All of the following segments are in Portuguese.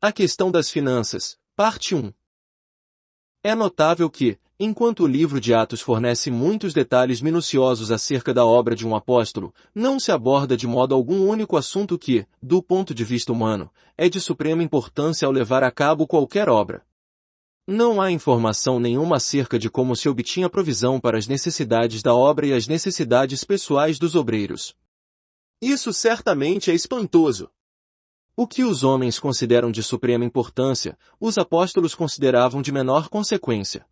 A questão das finanças, parte 1. É notável que, enquanto o livro de Atos fornece muitos detalhes minuciosos acerca da obra de um apóstolo, não se aborda de modo algum o único assunto que, do ponto de vista humano, é de suprema importância ao levar a cabo qualquer obra. Não há informação nenhuma acerca de como se obtinha provisão para as necessidades da obra e as necessidades pessoais dos obreiros. Isso certamente é espantoso. O que os homens consideram de suprema importância, os apóstolos consideravam de menor consequência.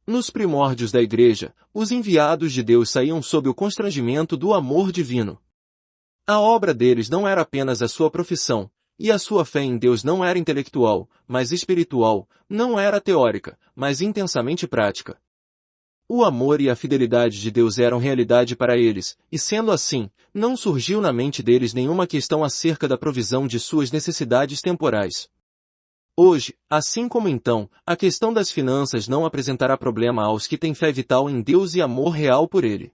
Nos primórdios da Igreja, os enviados de Deus saíam sob o constrangimento do amor divino. A obra deles não era apenas a sua profissão, e a sua fé em Deus não era intelectual, mas espiritual, não era teórica, mas intensamente prática. O amor e a fidelidade de Deus eram realidade para eles, e sendo assim, não surgiu na mente deles nenhuma questão acerca da provisão de suas necessidades temporais. Hoje, assim como então, a questão das finanças não apresentará problema aos que têm fé vital em Deus e amor real por Ele.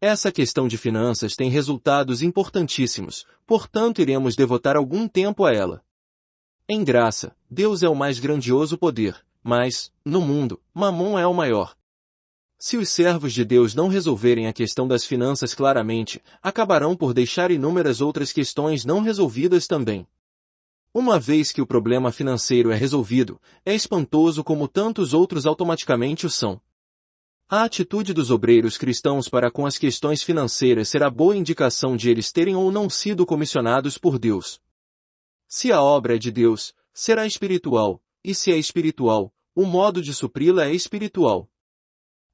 Essa questão de finanças tem resultados importantíssimos, portanto iremos devotar algum tempo a ela. Em graça, Deus é o mais grandioso poder, mas, no mundo, Mamon é o maior. Se os servos de Deus não resolverem a questão das finanças claramente, acabarão por deixar inúmeras outras questões não resolvidas também. Uma vez que o problema financeiro é resolvido, é espantoso como tantos outros automaticamente o são. A atitude dos obreiros cristãos para com as questões financeiras será boa indicação de eles terem ou não sido comissionados por Deus. Se a obra é de Deus, será espiritual, e se é espiritual, o modo de supri-la é espiritual.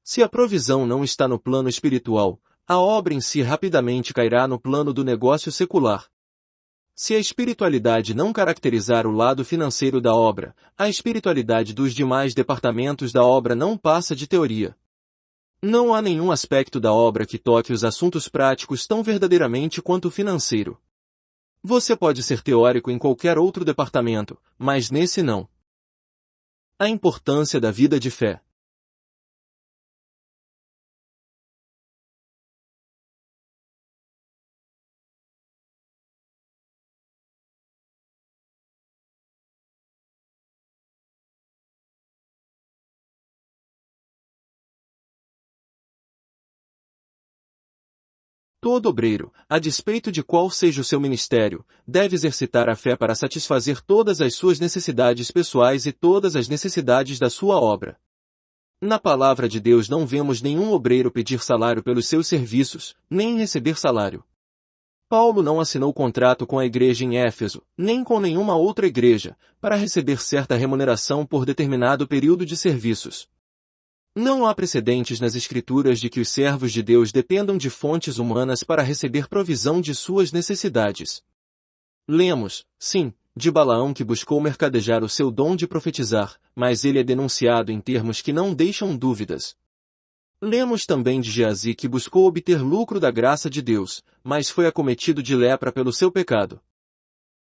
Se a provisão não está no plano espiritual, a obra em si rapidamente cairá no plano do negócio secular. Se a espiritualidade não caracterizar o lado financeiro da obra, a espiritualidade dos demais departamentos da obra não passa de teoria. Não há nenhum aspecto da obra que toque os assuntos práticos tão verdadeiramente quanto o financeiro. Você pode ser teórico em qualquer outro departamento, mas nesse não. A importância da vida de fé. Todo obreiro, a despeito de qual seja o seu ministério, deve exercitar a fé para satisfazer todas as suas necessidades pessoais e todas as necessidades da sua obra. Na palavra de Deus não vemos nenhum obreiro pedir salário pelos seus serviços, nem receber salário. Paulo não assinou contrato com a igreja em Éfeso, nem com nenhuma outra igreja, para receber certa remuneração por determinado período de serviços. Não há precedentes nas Escrituras de que os servos de Deus dependam de fontes humanas para receber provisão de suas necessidades. Lemos, sim, de Balaão que buscou mercadejar o seu dom de profetizar, mas ele é denunciado em termos que não deixam dúvidas. Lemos também de Geazi que buscou obter lucro da graça de Deus, mas foi acometido de lepra pelo seu pecado.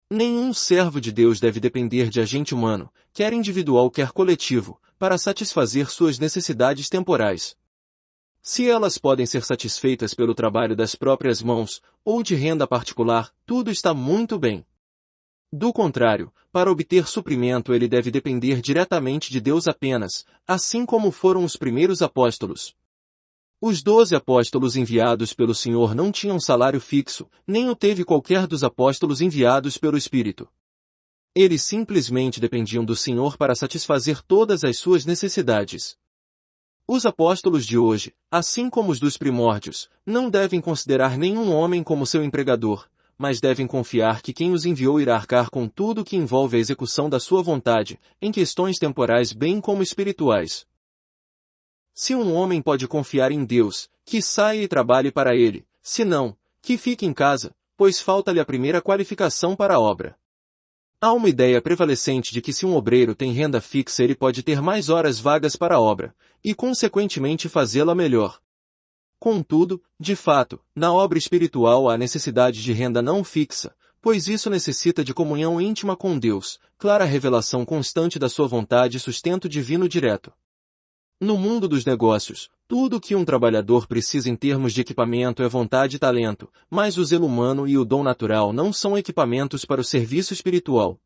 Nenhum servo de Deus deve depender de agente humano, quer individual quer coletivo, para satisfazer suas necessidades temporais. Se elas podem ser satisfeitas pelo trabalho das próprias mãos, ou de renda particular, tudo está muito bem. Do contrário, para obter suprimento ele deve depender diretamente de Deus apenas, assim como foram os primeiros apóstolos. Os 12 apóstolos enviados pelo Senhor não tinham salário fixo, nem o teve qualquer dos apóstolos enviados pelo Espírito. Eles simplesmente dependiam do Senhor para satisfazer todas as suas necessidades. Os apóstolos de hoje, assim como os dos primórdios, não devem considerar nenhum homem como seu empregador, mas devem confiar que quem os enviou irá arcar com tudo que envolve a execução da sua vontade, em questões temporais bem como espirituais. Se um homem pode confiar em Deus, que saia e trabalhe para ele, se não, que fique em casa, pois falta-lhe a primeira qualificação para a obra. Há uma ideia prevalecente de que se um obreiro tem renda fixa ele pode ter mais horas vagas para a obra, e consequentemente fazê-la melhor. Contudo, de fato, na obra espiritual há necessidade de renda não fixa, pois isso necessita de comunhão íntima com Deus, clara revelação constante da sua vontade e sustento divino direto. No mundo dos negócios, tudo o que um trabalhador precisa em termos de equipamento é vontade e talento, mas o zelo humano e o dom natural não são equipamentos para o serviço espiritual.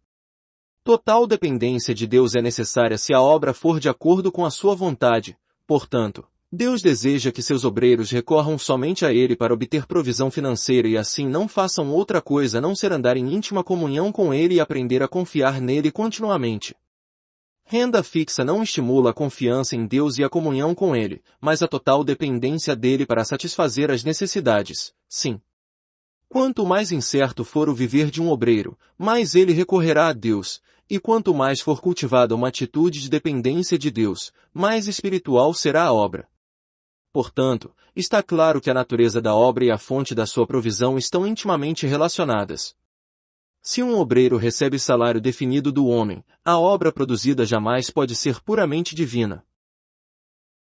Total dependência de Deus é necessária se a obra for de acordo com a sua vontade. Portanto, Deus deseja que seus obreiros recorram somente a Ele para obter provisão financeira e assim não façam outra coisa a não ser andar em íntima comunhão com Ele e aprender a confiar nele continuamente. Renda fixa não estimula a confiança em Deus e a comunhão com Ele, mas a total dependência dele para satisfazer as necessidades, sim. Quanto mais incerto for o viver de um obreiro, mais ele recorrerá a Deus, e quanto mais for cultivada uma atitude de dependência de Deus, mais espiritual será a obra. Portanto, está claro que a natureza da obra e a fonte da sua provisão estão intimamente relacionadas. Se um obreiro recebe salário definido do homem, a obra produzida jamais pode ser puramente divina.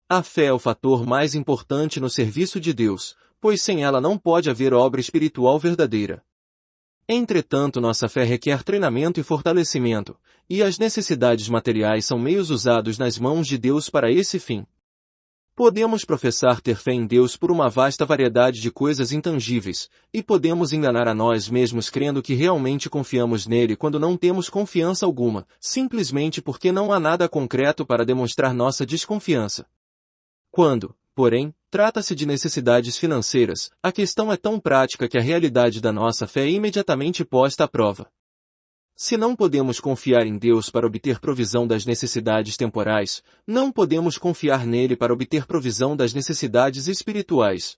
A fé é o fator mais importante no serviço de Deus, pois sem ela não pode haver obra espiritual verdadeira. Entretanto, nossa fé requer treinamento e fortalecimento, e as necessidades materiais são meios usados nas mãos de Deus para esse fim. Podemos professar ter fé em Deus por uma vasta variedade de coisas intangíveis, e podemos enganar a nós mesmos crendo que realmente confiamos nele quando não temos confiança alguma, simplesmente porque não há nada concreto para demonstrar nossa desconfiança. Quando, porém, trata-se de necessidades financeiras, a questão é tão prática que a realidade da nossa fé é imediatamente posta à prova. Se não podemos confiar em Deus para obter provisão das necessidades temporais, não podemos confiar nele para obter provisão das necessidades espirituais.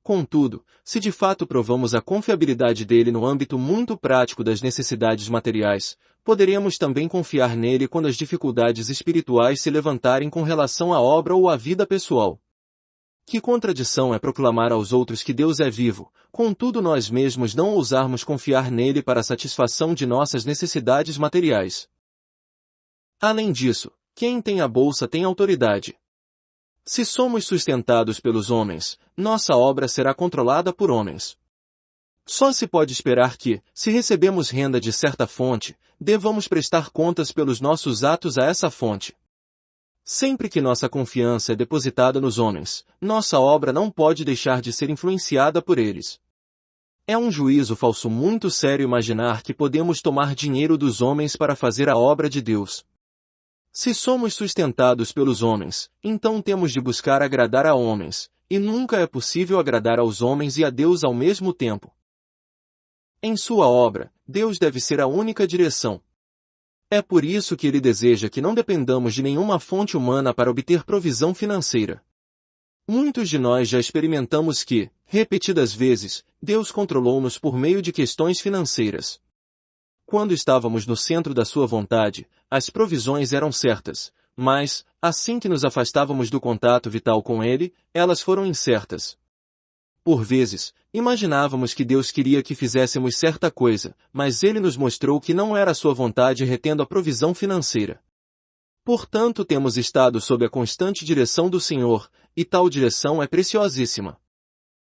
Contudo, se de fato provamos a confiabilidade dele no âmbito muito prático das necessidades materiais, poderemos também confiar nele quando as dificuldades espirituais se levantarem com relação à obra ou à vida pessoal. Que contradição é proclamar aos outros que Deus é vivo, contudo nós mesmos não ousarmos confiar nele para a satisfação de nossas necessidades materiais. Além disso, quem tem a bolsa tem autoridade. Se somos sustentados pelos homens, nossa obra será controlada por homens. Só se pode esperar que, se recebemos renda de certa fonte, devamos prestar contas pelos nossos atos a essa fonte. Sempre que nossa confiança é depositada nos homens, nossa obra não pode deixar de ser influenciada por eles. É um juízo falso muito sério imaginar que podemos tomar dinheiro dos homens para fazer a obra de Deus. Se somos sustentados pelos homens, então temos de buscar agradar a homens, e nunca é possível agradar aos homens e a Deus ao mesmo tempo. Em sua obra, Deus deve ser a única direção. É por isso que ele deseja que não dependamos de nenhuma fonte humana para obter provisão financeira. Muitos de nós já experimentamos que, repetidas vezes, Deus controlou-nos por meio de questões financeiras. Quando estávamos no centro da sua vontade, as provisões eram certas, mas, assim que nos afastávamos do contato vital com ele, elas foram incertas. Por vezes, imaginávamos que Deus queria que fizéssemos certa coisa, mas ele nos mostrou que não era a sua vontade retendo a provisão financeira. Portanto, temos estado sob a constante direção do Senhor, e tal direção é preciosíssima.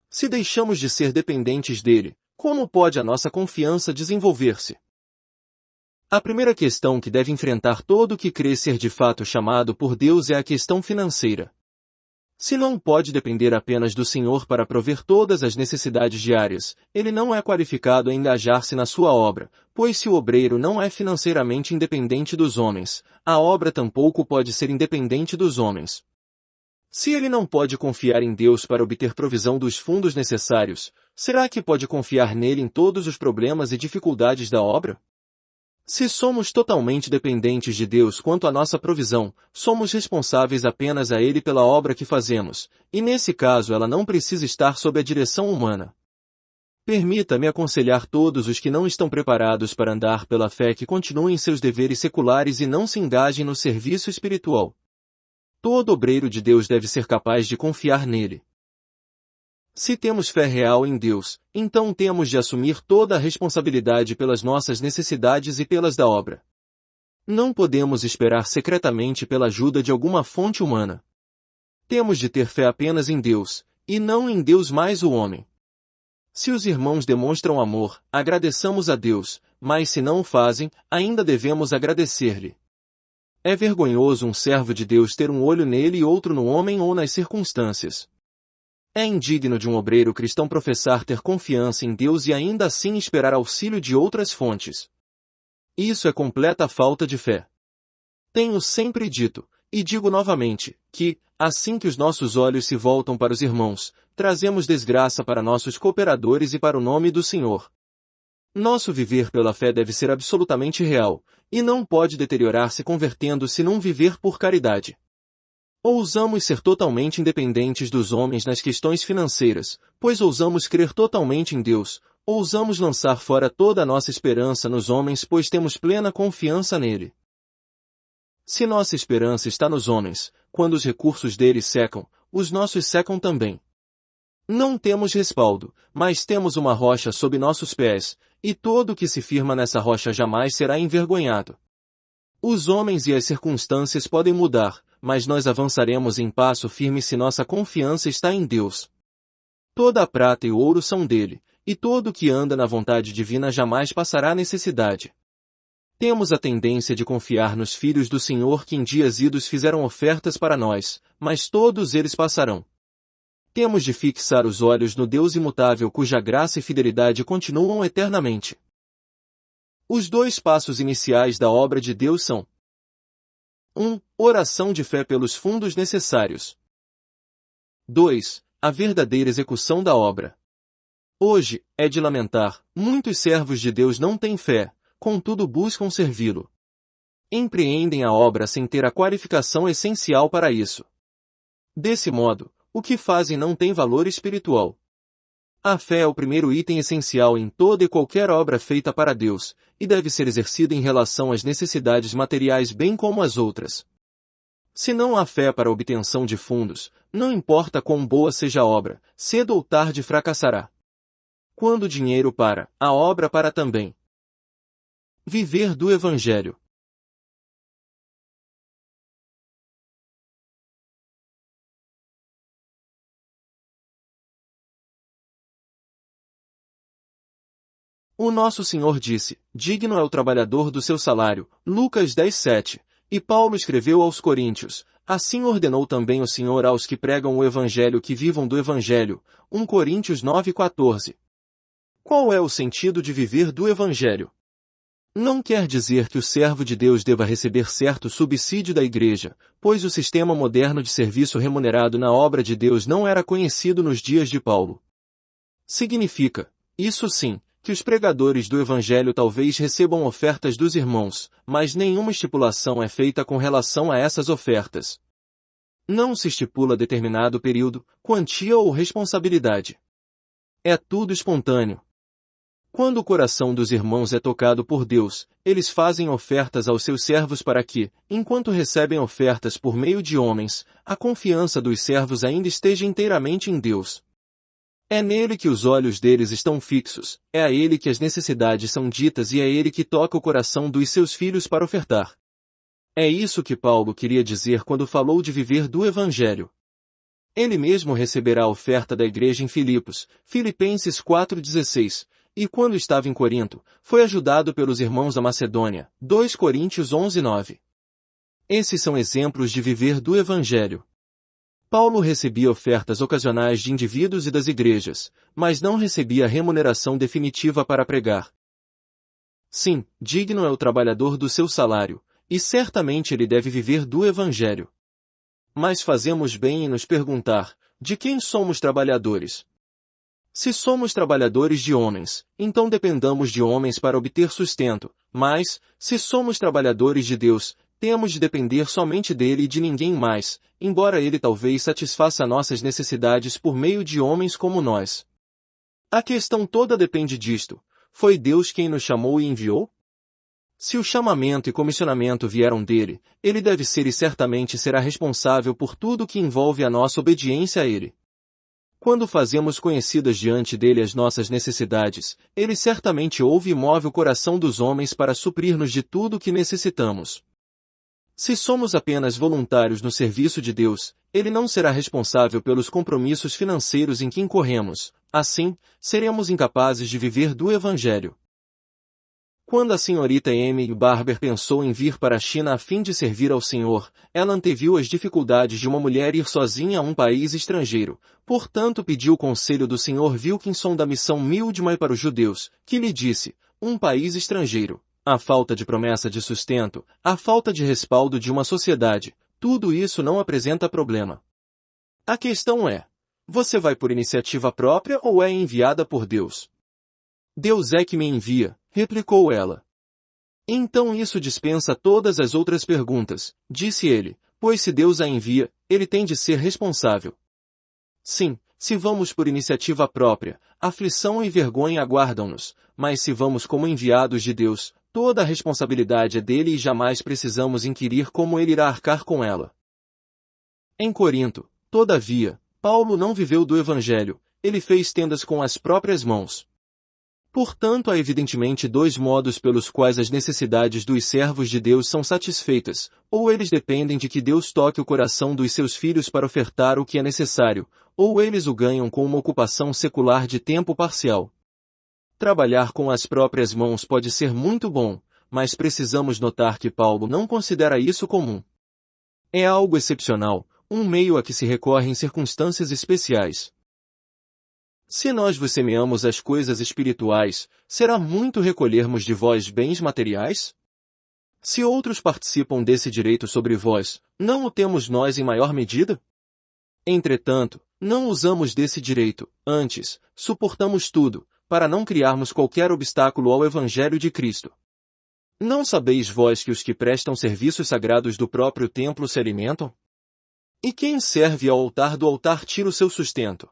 Se deixamos de ser dependentes dele, como pode a nossa confiança desenvolver-se? A primeira questão que deve enfrentar todo que crê ser de fato chamado por Deus é a questão financeira. Se não pode depender apenas do Senhor para prover todas as necessidades diárias, ele não é qualificado a engajar-se na sua obra, pois se o obreiro não é financeiramente independente dos homens, a obra tampouco pode ser independente dos homens. Se ele não pode confiar em Deus para obter provisão dos fundos necessários, será que pode confiar nele em todos os problemas e dificuldades da obra? Se somos totalmente dependentes de Deus quanto à nossa provisão, somos responsáveis apenas a Ele pela obra que fazemos, e nesse caso ela não precisa estar sob a direção humana. Permita-me aconselhar todos os que não estão preparados para andar pela fé que continuem seus deveres seculares e não se engajem no serviço espiritual. Todo obreiro de Deus deve ser capaz de confiar nele. Se temos fé real em Deus, então temos de assumir toda a responsabilidade pelas nossas necessidades e pelas da obra. Não podemos esperar secretamente pela ajuda de alguma fonte humana. Temos de ter fé apenas em Deus, e não em Deus mais o homem. Se os irmãos demonstram amor, agradeçamos a Deus, mas se não o fazem, ainda devemos agradecer-lhe. É vergonhoso um servo de Deus ter um olho nele e outro no homem ou nas circunstâncias. É indigno de um obreiro cristão professar ter confiança em Deus e ainda assim esperar auxílio de outras fontes. Isso é completa falta de fé. Tenho sempre dito, e digo novamente, que, assim que os nossos olhos se voltam para os irmãos, trazemos desgraça para nossos cooperadores e para o nome do Senhor. Nosso viver pela fé deve ser absolutamente real, e não pode deteriorar-se convertendo-se num viver por caridade. Ousamos ser totalmente independentes dos homens nas questões financeiras, pois ousamos crer totalmente em Deus, ousamos lançar fora toda a nossa esperança nos homens pois temos plena confiança nele. Se nossa esperança está nos homens, quando os recursos deles secam, os nossos secam também. Não temos respaldo, mas temos uma rocha sob nossos pés, e todo o que se firma nessa rocha jamais será envergonhado. Os homens e as circunstâncias podem mudar, mas nós avançaremos em passo firme se nossa confiança está em Deus. Toda a prata e o ouro são dele, e todo o que anda na vontade divina jamais passará necessidade. Temos a tendência de confiar nos filhos do Senhor que em dias idos fizeram ofertas para nós, mas todos eles passarão. Temos de fixar os olhos no Deus imutável cuja graça e fidelidade continuam eternamente. Os dois passos iniciais da obra de Deus são: 1. Oração de fé pelos fundos necessários. 2. A verdadeira execução da obra. Hoje, é de lamentar, muitos servos de Deus não têm fé, contudo buscam servi-lo. Empreendem a obra sem ter a qualificação essencial para isso. Desse modo, o que fazem não tem valor espiritual. A fé é o primeiro item essencial em toda e qualquer obra feita para Deus, e deve ser exercida em relação às necessidades materiais bem como às outras. Se não há fé para a obtenção de fundos, não importa quão boa seja a obra, cedo ou tarde fracassará. Quando o dinheiro para, a obra para também. Viver do Evangelho. O nosso Senhor disse, digno é o trabalhador do seu salário, Lucas 10:7, e Paulo escreveu aos Coríntios, assim ordenou também o Senhor aos que pregam o Evangelho que vivam do Evangelho, 1 Coríntios 9:14. Qual é o sentido de viver do Evangelho? Não quer dizer que o servo de Deus deva receber certo subsídio da igreja, pois o sistema moderno de serviço remunerado na obra de Deus não era conhecido nos dias de Paulo. Significa, isso sim, que os pregadores do Evangelho talvez recebam ofertas dos irmãos, mas nenhuma estipulação é feita com relação a essas ofertas. Não se estipula determinado período, quantia ou responsabilidade. É tudo espontâneo. Quando o coração dos irmãos é tocado por Deus, eles fazem ofertas aos seus servos para que, enquanto recebem ofertas por meio de homens, a confiança dos servos ainda esteja inteiramente em Deus. É nele que os olhos deles estão fixos, é a ele que as necessidades são ditas e é ele que toca o coração dos seus filhos para ofertar. É isso que Paulo queria dizer quando falou de viver do Evangelho. Ele mesmo receberá a oferta da igreja em Filipos, Filipenses 4:16, e quando estava em Corinto, foi ajudado pelos irmãos da Macedônia, 2 Coríntios 11:9. Esses são exemplos de viver do Evangelho. Paulo recebia ofertas ocasionais de indivíduos e das igrejas, mas não recebia remuneração definitiva para pregar. Sim, digno é o trabalhador do seu salário, e certamente ele deve viver do Evangelho. Mas fazemos bem em nos perguntar, de quem somos trabalhadores? Se somos trabalhadores de homens, então dependamos de homens para obter sustento, mas, se somos trabalhadores de Deus, temos de depender somente dele e de ninguém mais, embora ele talvez satisfaça nossas necessidades por meio de homens como nós. A questão toda depende disto. Foi Deus quem nos chamou e enviou? Se o chamamento e comissionamento vieram dele, ele deve ser e certamente será responsável por tudo que envolve a nossa obediência a ele. Quando fazemos conhecidas diante dele as nossas necessidades, ele certamente ouve e move o coração dos homens para suprir-nos de tudo o que necessitamos. Se somos apenas voluntários no serviço de Deus, ele não será responsável pelos compromissos financeiros em que incorremos. Assim, seremos incapazes de viver do Evangelho. Quando a senhorita Amy Barber pensou em vir para a China a fim de servir ao Senhor, ela anteviu as dificuldades de uma mulher ir sozinha a um país estrangeiro, portanto pediu o conselho do Sr. Wilkinson da missão Mildmay para os judeus, que lhe disse, um país estrangeiro. a falta de promessa de sustento, a falta de respaldo de uma sociedade, tudo isso não apresenta problema. A questão é, você vai por iniciativa própria ou é enviada por Deus? Deus é que me envia, replicou ela. Então isso dispensa todas as outras perguntas, disse ele, pois se Deus a envia, ele tem de ser responsável. Sim, se vamos por iniciativa própria, aflição e vergonha aguardam-nos, mas se vamos como enviados de Deus, toda a responsabilidade é dele e jamais precisamos inquirir como ele irá arcar com ela. Em Corinto, todavia, Paulo não viveu do Evangelho, ele fez tendas com as próprias mãos. Portanto, há evidentemente dois modos pelos quais as necessidades dos servos de Deus são satisfeitas, ou eles dependem de que Deus toque o coração dos seus filhos para ofertar o que é necessário, ou eles o ganham com uma ocupação secular de tempo parcial. Trabalhar com as próprias mãos pode ser muito bom, mas precisamos notar que Paulo não considera isso comum. É algo excepcional, um meio a que se recorre em circunstâncias especiais. Se nós vos semeamos as coisas espirituais, será muito recolhermos de vós bens materiais? Se outros participam desse direito sobre vós, não o temos nós em maior medida? Entretanto, não usamos desse direito, antes, suportamos tudo, para não criarmos qualquer obstáculo ao Evangelho de Cristo. Não sabeis vós que os que prestam serviços sagrados do próprio templo se alimentam? E quem serve ao altar do altar tira o seu sustento.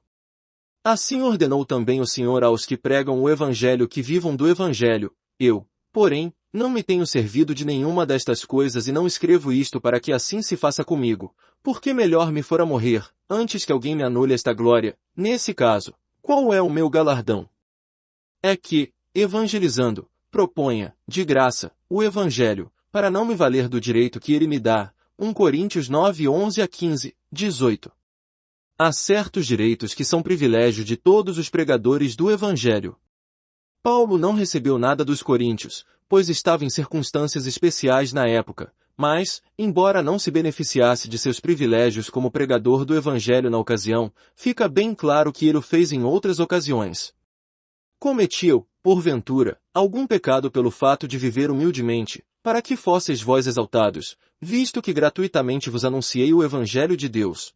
Assim ordenou também o Senhor aos que pregam o Evangelho que vivam do Evangelho. Eu, porém, não me tenho servido de nenhuma destas coisas e não escrevo isto para que assim se faça comigo, porque melhor me fora morrer, antes que alguém me anule esta glória. Nesse caso, qual é o meu galardão? É que, evangelizando, proponha, de graça, o Evangelho, para não me valer do direito que ele me dá. 1 Coríntios 9, 11 a 15, 18. Há certos direitos que são privilégio de todos os pregadores do Evangelho. Paulo não recebeu nada dos coríntios, pois estava em circunstâncias especiais na época, mas, embora não se beneficiasse de seus privilégios como pregador do Evangelho na ocasião, fica bem claro que ele o fez em outras ocasiões. Cometiu, porventura, algum pecado pelo fato de viver humildemente, para que fosseis vós exaltados, visto que gratuitamente vos anunciei o Evangelho de Deus?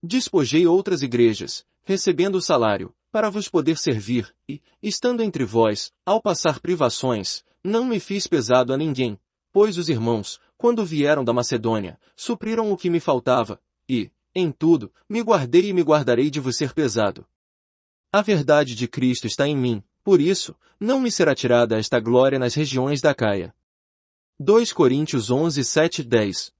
Despojei outras igrejas, recebendo o salário, para vos poder servir, e, estando entre vós, ao passar privações, não me fiz pesado a ninguém, pois os irmãos, quando vieram da Macedônia, supriram o que me faltava, e, em tudo, me guardei e me guardarei de vos ser pesado. A verdade de Cristo está em mim, por isso, não me será tirada esta glória nas regiões da Acaia. 2 Coríntios 11, 7, 10.